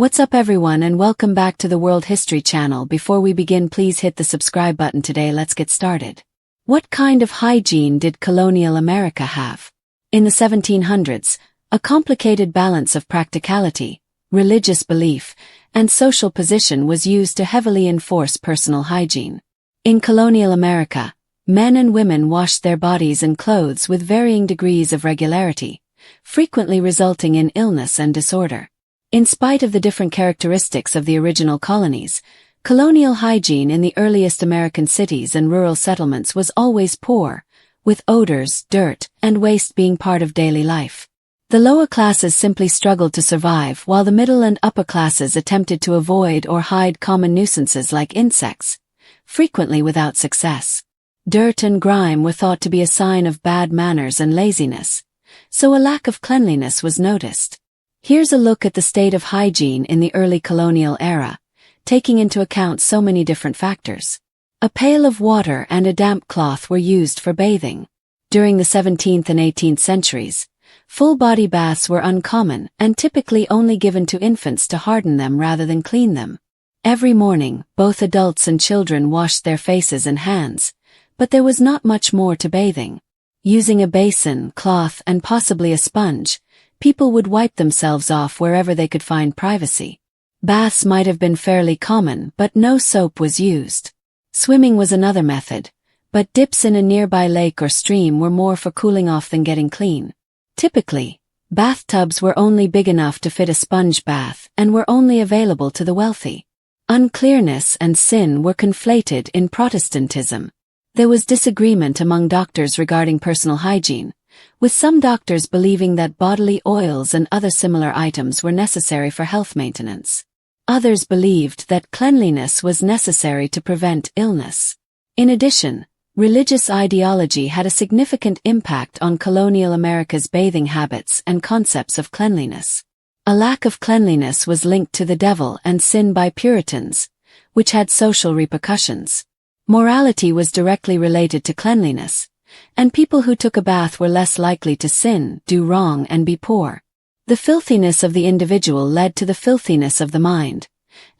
What's up everyone and welcome back to the World History channel. Before we begin, please hit the subscribe button today. Let's get started. What kind of hygiene did colonial America have? In the 1700s, a complicated balance of practicality, religious belief, and social position was used to heavily enforce personal hygiene. In colonial America, men and women washed their bodies and clothes with varying degrees of regularity, frequently resulting in illness and disorder. In spite of the different characteristics of the original colonies, colonial hygiene in the earliest American cities and rural settlements was always poor, with odors, dirt, and waste being part of daily life. The lower classes simply struggled to survive, while the middle and upper classes attempted to avoid or hide common nuisances like insects, frequently without success. Dirt and grime were thought to be a sign of bad manners and laziness, so a lack of cleanliness was noticed. Here's a look at the state of hygiene in the early colonial era, taking into account so many different factors. A pail of water and a damp cloth were used for bathing. During the 17th and 18th centuries, full-body baths were uncommon and typically only given to infants to harden them rather than clean them. Every morning, both adults and children washed their faces and hands, but there was not much more to bathing. Using a basin, cloth, and possibly a sponge, people would wipe themselves off wherever they could find privacy. Baths might have been fairly common, but no soap was used. Swimming was another method, but dips in a nearby lake or stream were more for cooling off than getting clean. Typically, bathtubs were only big enough to fit a sponge bath and were only available to the wealthy. Uncleanness and sin were conflated in Protestantism. There was disagreement among doctors regarding personal hygiene, with some doctors believing that bodily oils and other similar items were necessary for health maintenance. Others believed that cleanliness was necessary to prevent illness. In addition, religious ideology had a significant impact on colonial America's bathing habits and concepts of cleanliness. A lack of cleanliness was linked to the devil and sin by Puritans, which had social repercussions. Morality was directly related to cleanliness, and people who took a bath were less likely to sin, do wrong, and be poor. The filthiness of the individual led to the filthiness of the mind,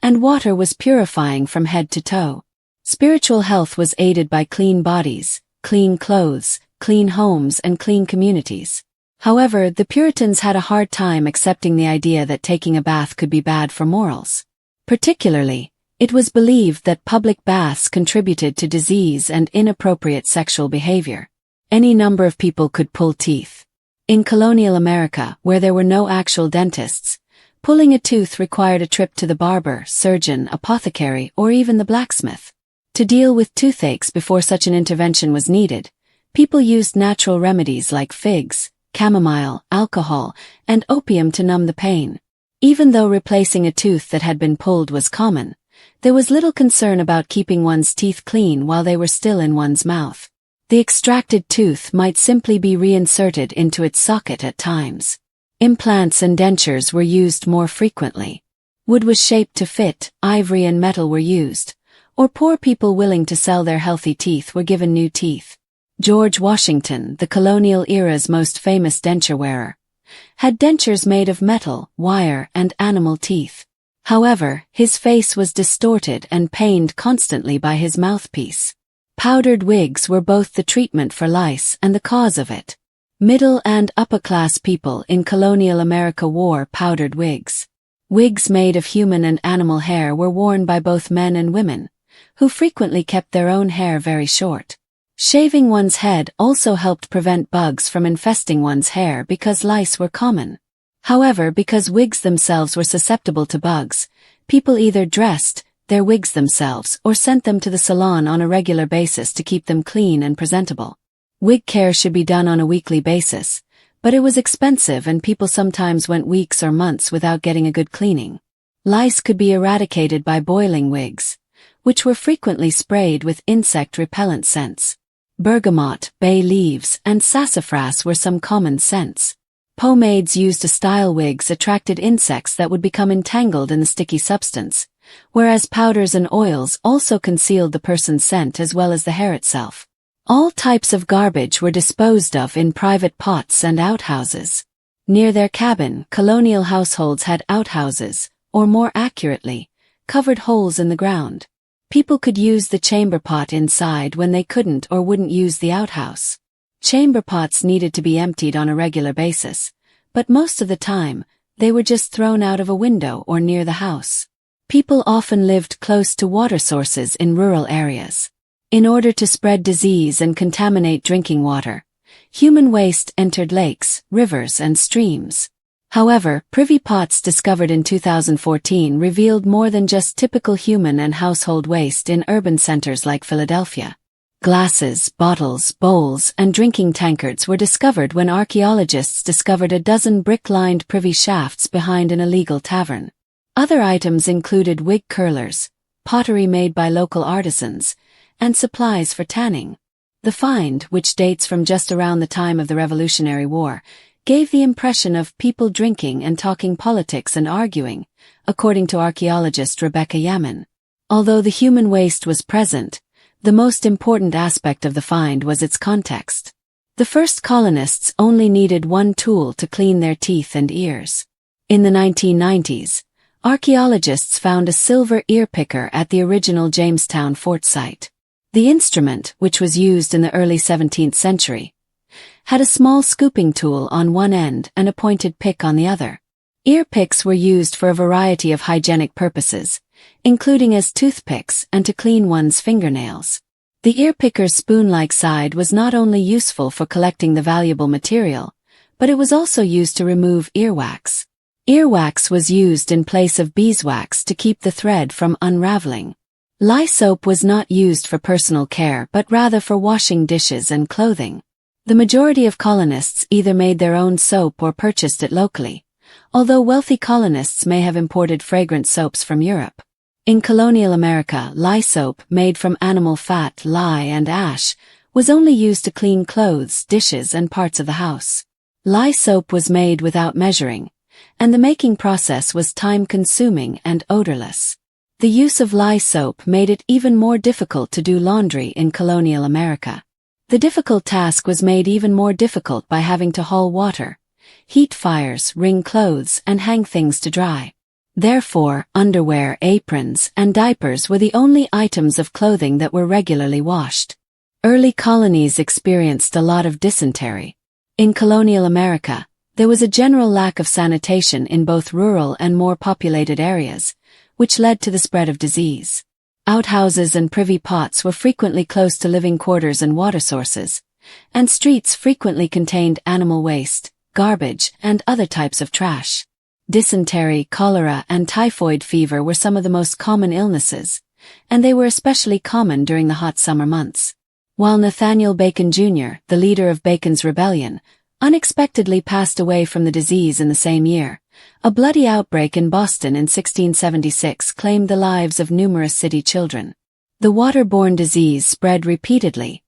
and water was purifying from head to toe. Spiritual health was aided by clean bodies, clean clothes, clean homes, and clean communities. However, the Puritans had a hard time accepting the idea that taking a bath could be bad for morals. Particularly, it was believed that public baths contributed to disease and inappropriate sexual behavior. Any number of people could pull teeth. In colonial America, where there were no actual dentists, pulling a tooth required a trip to the barber, surgeon, apothecary, or even the blacksmith. To deal with toothaches before such an intervention was needed, people used natural remedies like figs, chamomile, alcohol, and opium to numb the pain. Even though replacing a tooth that had been pulled was common, there was little concern about keeping one's teeth clean while they were still in one's mouth. The extracted tooth might simply be reinserted into its socket at times. Implants and dentures were used more frequently. Wood was shaped to fit, ivory and metal were used, or poor people willing to sell their healthy teeth were given new teeth. George Washington, the colonial era's most famous denture wearer, had dentures made of metal, wire, and animal teeth. However, his face was distorted and pained constantly by his mouthpiece. Powdered wigs were both the treatment for lice and the cause of it. Middle and upper-class people in colonial America wore powdered wigs. Wigs made of human and animal hair were worn by both men and women, who frequently kept their own hair very short. Shaving one's head also helped prevent bugs from infesting one's hair because lice were common. However, because wigs themselves were susceptible to bugs, people either dressed their wigs themselves or sent them to the salon on a regular basis to keep them clean and presentable. Wig care should be done on a weekly basis, but it was expensive and people sometimes went weeks or months without getting a good cleaning. Lice could be eradicated by boiling wigs, which were frequently sprayed with insect repellent scents. Bergamot, bay leaves, and sassafras were some common scents. Pomades used to style wigs attracted insects that would become entangled in the sticky substance, whereas powders and oils also concealed the person's scent as well as the hair itself. All types of garbage were disposed of in private pots and outhouses. Near their cabin, colonial households had outhouses, or more accurately, covered holes in the ground. People could use the chamber pot inside when they couldn't or wouldn't use the outhouse. Chamber pots needed to be emptied on a regular basis, but most of the time, they were just thrown out of a window or near the house. People often lived close to water sources in rural areas. In order to spread disease and contaminate drinking water, human waste entered lakes, rivers, and streams. However, privy pots discovered in 2014 revealed more than just typical human and household waste in urban centers like Philadelphia. Glasses, bottles, bowls, and drinking tankards were discovered when archaeologists discovered a dozen brick-lined privy shafts behind an illegal tavern. Other items included wig curlers, pottery made by local artisans, and supplies for tanning. The find, which dates from just around the time of the Revolutionary War, gave the impression of people drinking and talking politics and arguing, according to archaeologist Rebecca Yaman. Although the human waste was present, the most important aspect of the find was its context. The first colonists only needed one tool to clean their teeth and ears. In the 1990s, archaeologists found a silver ear picker at the original Jamestown fort site. The instrument, which was used in the early 17th century, had a small scooping tool on one end and a pointed pick on the other. Ear picks were used for a variety of hygienic purposes, including as toothpicks and to clean one's fingernails. The ear picker's spoon-like side was not only useful for collecting the valuable material, but it was also used to remove earwax. Earwax was used in place of beeswax to keep the thread from unraveling. Lye soap was not used for personal care but rather for washing dishes and clothing. The majority of colonists either made their own soap or purchased it locally, although wealthy colonists may have imported fragrant soaps from Europe. In colonial America, lye soap, made from animal fat, lye, and ash, was only used to clean clothes, dishes, and parts of the house. Lye soap was made without measuring, and the making process was time-consuming and odorless. The use of lye soap made it even more difficult to do laundry in colonial America. The difficult task was made even more difficult by having to haul water, heat fires, wring clothes, and hang things to dry. Therefore, underwear, aprons, and diapers were the only items of clothing that were regularly washed. Early colonies experienced a lot of dysentery. In colonial America, there was a general lack of sanitation in both rural and more populated areas, which led to the spread of disease. Outhouses and privy pots were frequently close to living quarters and water sources, and streets frequently contained animal waste, garbage, and other types of trash. Dysentery, cholera, and typhoid fever were some of the most common illnesses, and they were especially common during the hot summer months. While Nathaniel Bacon Jr., the leader of Bacon's Rebellion, unexpectedly passed away from the disease in the same year, a bloody outbreak in Boston in 1676 claimed the lives of numerous city children. The waterborne disease spread repeatedly,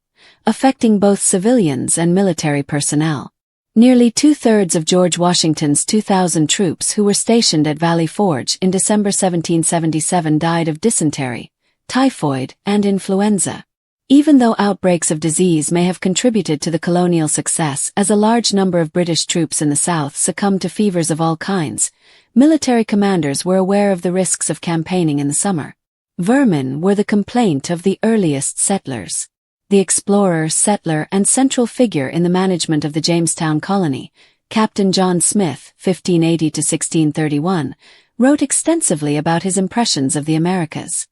affecting both civilians and military personnel. Nearly two-thirds of George Washington's 2,000 troops who were stationed at Valley Forge in December 1777 died of dysentery, typhoid, and influenza. Even though outbreaks of disease may have contributed to the colonial success, as a large number of British troops in the South succumbed to fevers of all kinds, military commanders were aware of the risks of campaigning in the summer. Vermin were the complaint of the earliest settlers. The explorer, settler, and central figure in the management of the Jamestown colony, Captain John Smith, 1580–1631, wrote extensively about his impressions of the Americas.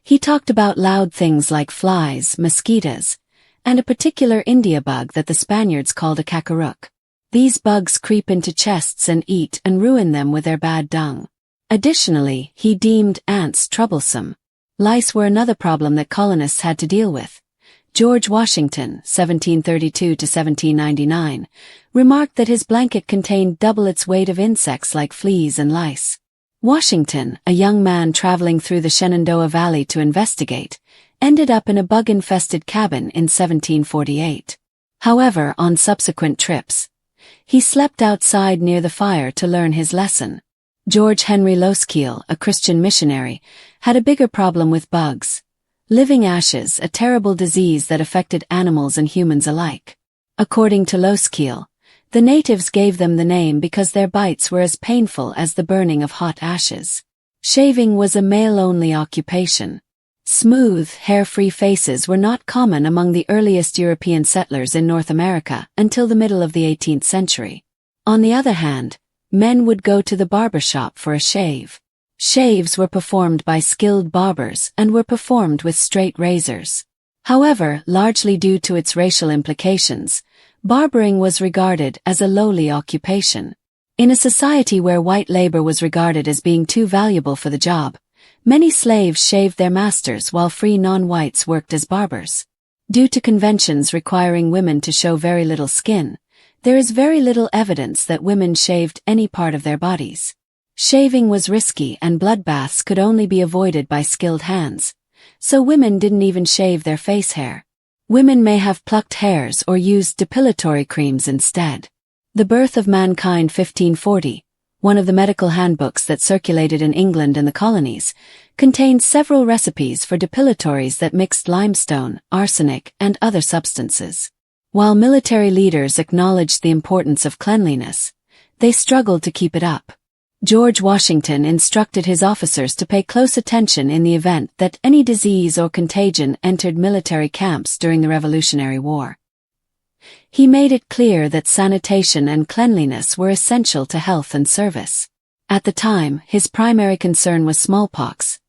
He talked about loud things like flies, mosquitoes, and a particular India bug that the Spaniards called a kakaruk. These bugs creep into chests and eat and ruin them with their bad dung. Additionally, he deemed ants troublesome. Lice were another problem that colonists had to deal with. George Washington, 1732–1799, remarked that his blanket contained double its weight of insects like fleas and lice. Washington, a young man traveling through the Shenandoah Valley to investigate, ended up in a bug-infested cabin in 1748. However, on subsequent trips, he slept outside near the fire to learn his lesson. George Henry Loskiel, a Christian missionary, had a bigger problem with bugs. Living ashes, a terrible disease that affected animals and humans alike. According to Loskiel, The natives gave them the name because their bites were as painful as the burning of hot ashes. Shaving was a male-only occupation. Smooth, hair-free faces were not common among the earliest European settlers in North America until the middle of the 18th century. On the other hand, men would go to the barber shop for a shave. Shaves were performed by skilled barbers and were performed with straight razors. However, largely due to its racial implications, barbering was regarded as a lowly occupation. In a society where white labor was regarded as being too valuable for the job, many slaves shaved their masters while free non-whites worked as barbers. Due to conventions requiring women to show very little skin, there is very little evidence that women shaved any part of their bodies. Shaving was risky and bloodbaths could only be avoided by skilled hands, so women didn't even shave their face hair. Women may have plucked hairs or used depilatory creams instead. The Birth of Mankind 1540, one of the medical handbooks that circulated in England and the colonies, contained several recipes for depilatories that mixed limestone, arsenic, and other substances. While military leaders acknowledged the importance of cleanliness, they struggled to keep it up. George Washington instructed his officers to pay close attention in the event that any disease or contagion entered military camps during the Revolutionary War. He made it clear that sanitation and cleanliness were essential to health and service. At the time, his primary concern was smallpox.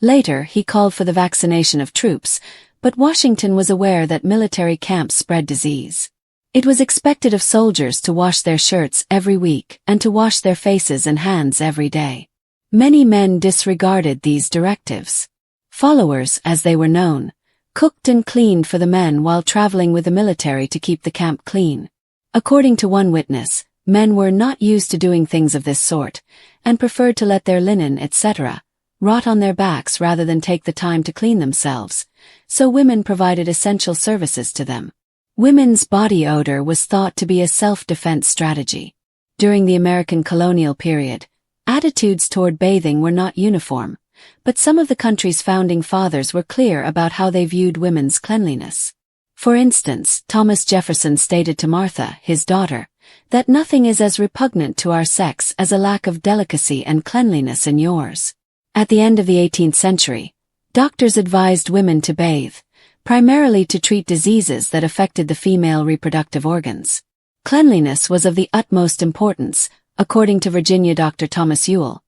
Later, he called for the vaccination of troops, but Washington was aware that military camps spread disease. It was expected of soldiers to wash their shirts every week and to wash their faces and hands every day. Many men disregarded these directives. Followers, as they were known, cooked and cleaned for the men while traveling with the military to keep the camp clean. According to one witness, men were not used to doing things of this sort, and preferred to let their linen, etc., rot on their backs rather than take the time to clean themselves, so women provided essential services to them. Women's body odor was thought to be a self-defense strategy. During the American colonial period, attitudes toward bathing were not uniform, but some of the country's founding fathers were clear about how they viewed women's cleanliness. For instance, Thomas Jefferson stated to Martha, his daughter, that nothing is as repugnant to our sex as a lack of delicacy and cleanliness in yours. At the end of the 18th century, doctors advised women to bathe, primarily to treat diseases that affected the female reproductive organs. Cleanliness was of the utmost importance, according to Virginia Dr. Thomas Ewell,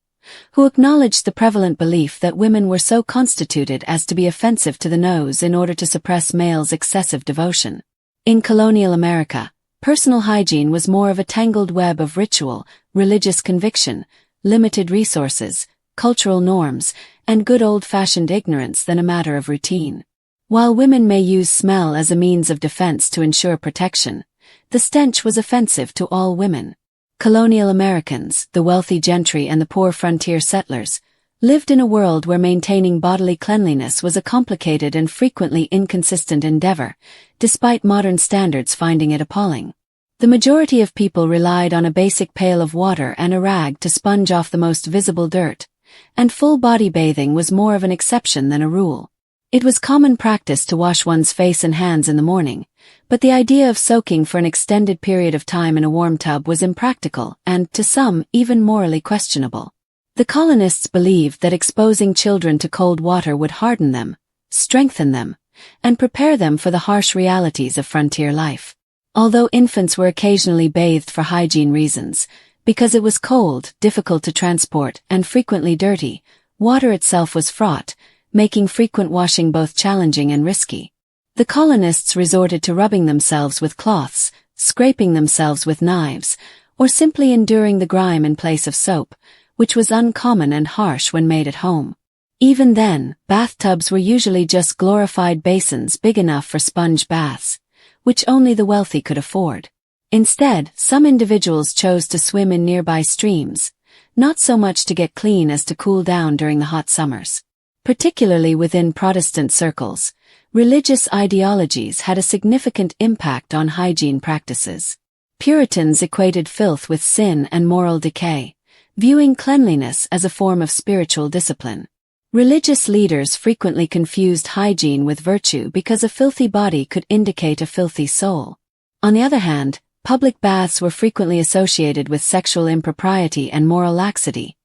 who acknowledged the prevalent belief that women were so constituted as to be offensive to the nose in order to suppress males' excessive devotion. In colonial America, personal hygiene was more of a tangled web of ritual, religious conviction, limited resources, cultural norms, and good old-fashioned ignorance than a matter of routine. While women may use smell as a means of defense to ensure protection, the stench was offensive to all women. Colonial Americans, the wealthy gentry and the poor frontier settlers, lived in a world where maintaining bodily cleanliness was a complicated and frequently inconsistent endeavor, despite modern standards finding it appalling. The majority of people relied on a basic pail of water and a rag to sponge off the most visible dirt, and full-body bathing was more of an exception than a rule. It was common practice to wash one's face and hands in the morning, but the idea of soaking for an extended period of time in a warm tub was impractical and, to some, even morally questionable. The colonists believed that exposing children to cold water would harden them, strengthen them, and prepare them for the harsh realities of frontier life. Although infants were occasionally bathed for hygiene reasons, because it was cold, difficult to transport, and frequently dirty, water itself was fraught, making frequent washing both challenging and risky. The colonists resorted to rubbing themselves with cloths, scraping themselves with knives, or simply enduring the grime in place of soap, which was uncommon and harsh when made at home. Even then, bathtubs were usually just glorified basins big enough for sponge baths, which only the wealthy could afford. Instead, some individuals chose to swim in nearby streams, not so much to get clean as to cool down during the hot summers. Particularly within Protestant circles, religious ideologies had a significant impact on hygiene practices. Puritans equated filth with sin and moral decay, viewing cleanliness as a form of spiritual discipline. Religious leaders frequently confused hygiene with virtue because a filthy body could indicate a filthy soul. On the other hand, Public baths were frequently associated with sexual impropriety and moral laxity,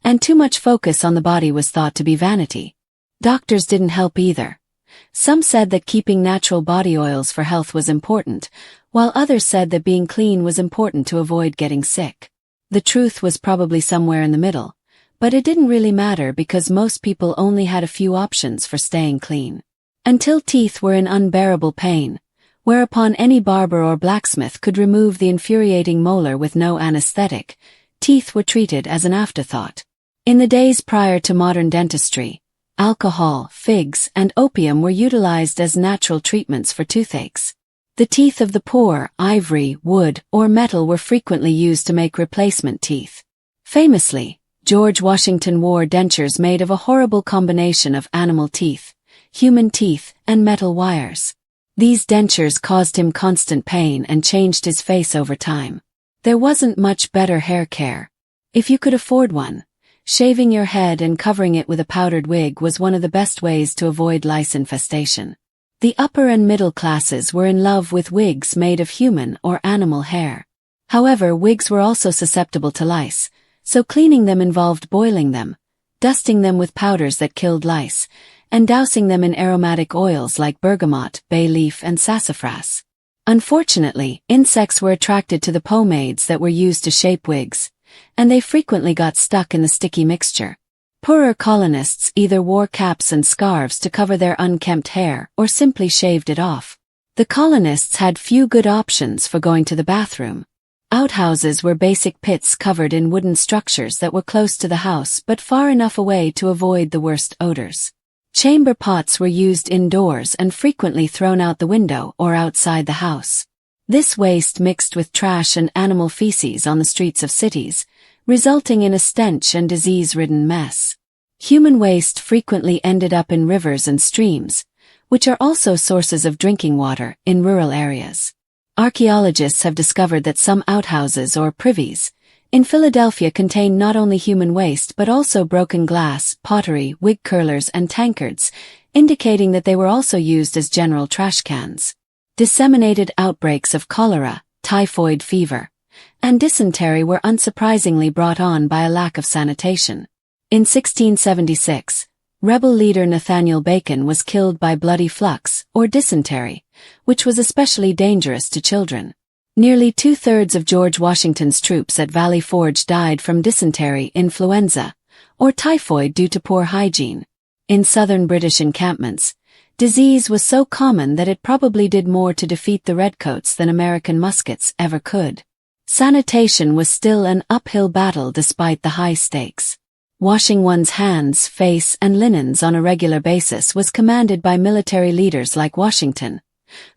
and too much focus on the body was thought to be vanity. Doctors didn't help either. Some said that keeping natural body oils for health was important, while others said that being clean was important to avoid getting sick. The truth was probably somewhere in the middle, but it didn't really matter because most people only had a few options for staying clean. Until teeth were in unbearable pain, whereupon any barber or blacksmith could remove the infuriating molar with no anesthetic, teeth were treated as an afterthought. In the days prior to modern dentistry, alcohol, figs, and opium were utilized as natural treatments for toothaches. The teeth of the poor, ivory, wood, or metal were frequently used to make replacement teeth. Famously, George Washington wore dentures made of a horrible combination of animal teeth, human teeth, and metal wires. These dentures caused him constant pain and changed his face over time. There wasn't much better hair care. If you could afford one, shaving your head and covering it with a powdered wig was one of the best ways to avoid lice infestation. The upper and middle classes were in love with wigs made of human or animal hair. However, wigs were also susceptible to lice, so cleaning them involved boiling them, dusting them with powders that killed lice, and dousing them in aromatic oils like bergamot, bay leaf, and sassafras. Unfortunately, insects were attracted to the pomades that were used to shape wigs, and they frequently got stuck in the sticky mixture. Poorer colonists either wore caps and scarves to cover their unkempt hair or simply shaved it off. The colonists had few good options for going to the bathroom. Outhouses were basic pits covered in wooden structures that were close to the house but far enough away to avoid the worst odors. Chamber pots were used indoors and frequently thrown out the window or outside the house. This waste mixed with trash and animal feces on the streets of cities, resulting in a stench and disease-ridden mess. Human waste frequently ended up in rivers and streams, which are also sources of drinking water in rural areas. Archaeologists have discovered that some outhouses or privies in Philadelphia contain not only human waste but also broken glass, pottery, wig curlers, and tankards, indicating that they were also used as general trash cans. Disseminated outbreaks of cholera, typhoid fever, and dysentery were unsurprisingly brought on by a lack of sanitation. In 1676, rebel leader Nathaniel Bacon was killed by bloody flux, or dysentery, which was especially dangerous to children. Nearly two-thirds of George Washington's troops at Valley Forge died from dysentery, influenza, or typhoid due to poor hygiene. In southern British encampments, disease was so common that it probably did more to defeat the redcoats than American muskets ever could. Sanitation was still an uphill battle despite the high stakes. Washing one's hands, face, and linens on a regular basis was commanded by military leaders like Washington,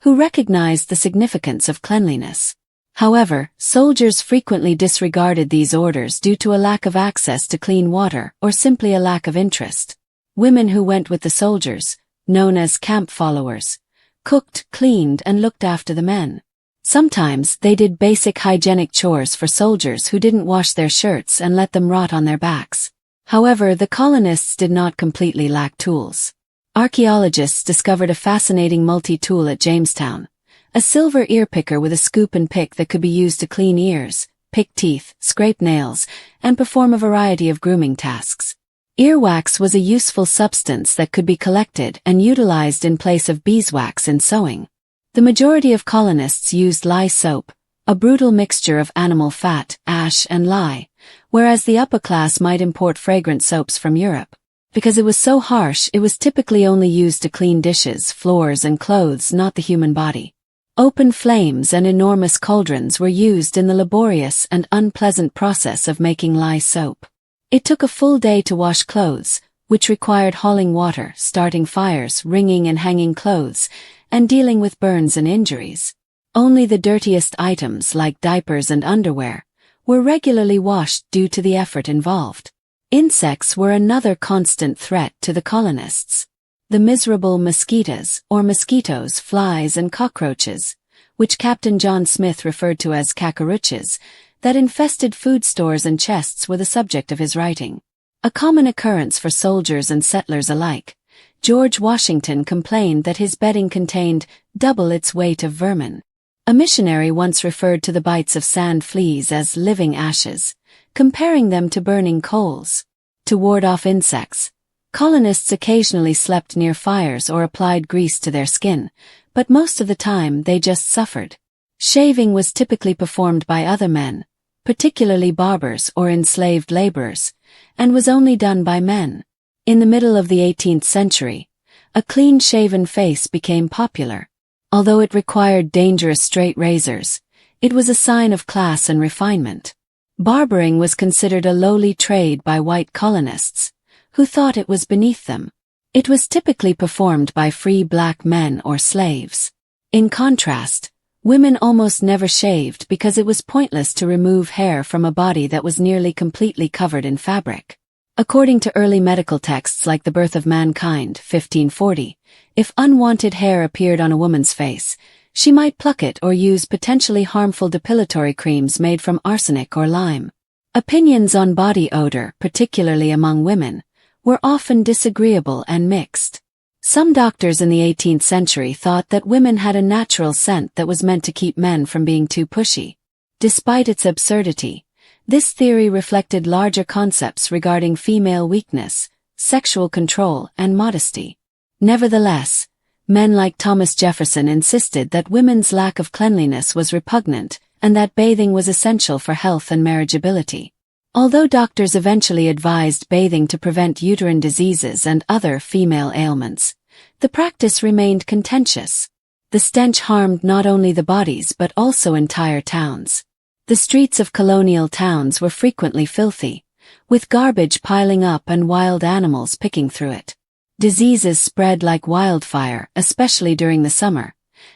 who recognized the significance of cleanliness. However, soldiers frequently disregarded these orders due to a lack of access to clean water or simply a lack of interest. Women who went with the soldiers, known as camp followers, cooked, cleaned, and looked after the men. Sometimes they did basic hygienic chores for soldiers who didn't wash their shirts and let them rot on their backs. However, the colonists did not completely lack tools. Archaeologists discovered a fascinating multi-tool at Jamestown, a silver ear picker with a scoop and pick that could be used to clean ears, pick teeth, scrape nails, and perform a variety of grooming tasks. Earwax was a useful substance that could be collected and utilized in place of beeswax in sewing. The majority of colonists used lye soap, a brutal mixture of animal fat, ash, and lye, whereas the upper class might import fragrant soaps from Europe. Because it was so harsh, it was typically only used to clean dishes, floors, and clothes, not the human body. Open flames and enormous cauldrons were used in the laborious and unpleasant process of making lye soap. It took a full day to wash clothes, which required hauling water, starting fires, wringing and hanging clothes, and dealing with burns and injuries. Only the dirtiest items, like diapers and underwear, were regularly washed due to the effort involved. Insects were another constant threat to the colonists. The miserable mosquitoes, or mosquitoes, flies, and cockroaches, which Captain John Smith referred to as cockroaches, that infested food stores and chests were the subject of his writing. A common occurrence for soldiers and settlers alike, George Washington complained that his bedding contained double its weight of vermin. A missionary once referred to the bites of sand fleas as living ashes, comparing them to burning coals. To ward off insects, colonists occasionally slept near fires or applied grease to their skin, but most of the time they just suffered. Shaving was typically performed by other men, particularly barbers or enslaved laborers, and was only done by men. In the middle of the 18th century, a clean-shaven face became popular. Although it required dangerous straight razors, it was a sign of class and refinement. Barbering was considered a lowly trade by white colonists, who thought it was beneath them. It was typically performed by free black men or slaves. In contrast, women almost never shaved because it was pointless to remove hair from a body that was nearly completely covered in fabric. According to early medical texts like The Birth of Mankind, 1540, if unwanted hair appeared on a woman's face, she might pluck it or use potentially harmful depilatory creams made from arsenic or lime. Opinions on body odor, particularly among women, were often disagreeable and mixed. Some doctors in the 18th century thought that women had a natural scent that was meant to keep men from being too pushy. Despite its absurdity, this theory reflected larger concepts regarding female weakness, sexual control, and modesty. Nevertheless, men like Thomas Jefferson insisted that women's lack of cleanliness was repugnant and that bathing was essential for health and marriageability. Although doctors eventually advised bathing to prevent uterine diseases and other female ailments, the practice remained contentious. The stench harmed not only the bodies but also entire towns. The streets of colonial towns were frequently filthy, with garbage piling up and wild animals picking through it. Diseases spread like wildfire, especially during the summer,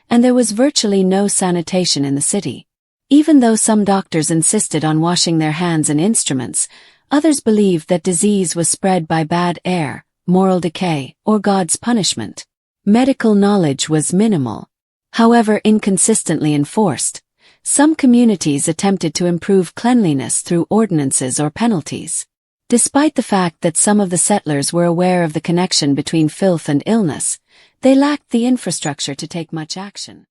and there was virtually no sanitation in the city. Even though some doctors insisted on washing their hands and instruments, others believed that disease was spread by bad air, moral decay, or God's punishment. Medical knowledge was minimal, however inconsistently enforced. Some communities attempted to improve cleanliness through ordinances or penalties. Despite the fact that some of the settlers were aware of the connection between filth and illness, they lacked the infrastructure to take much action.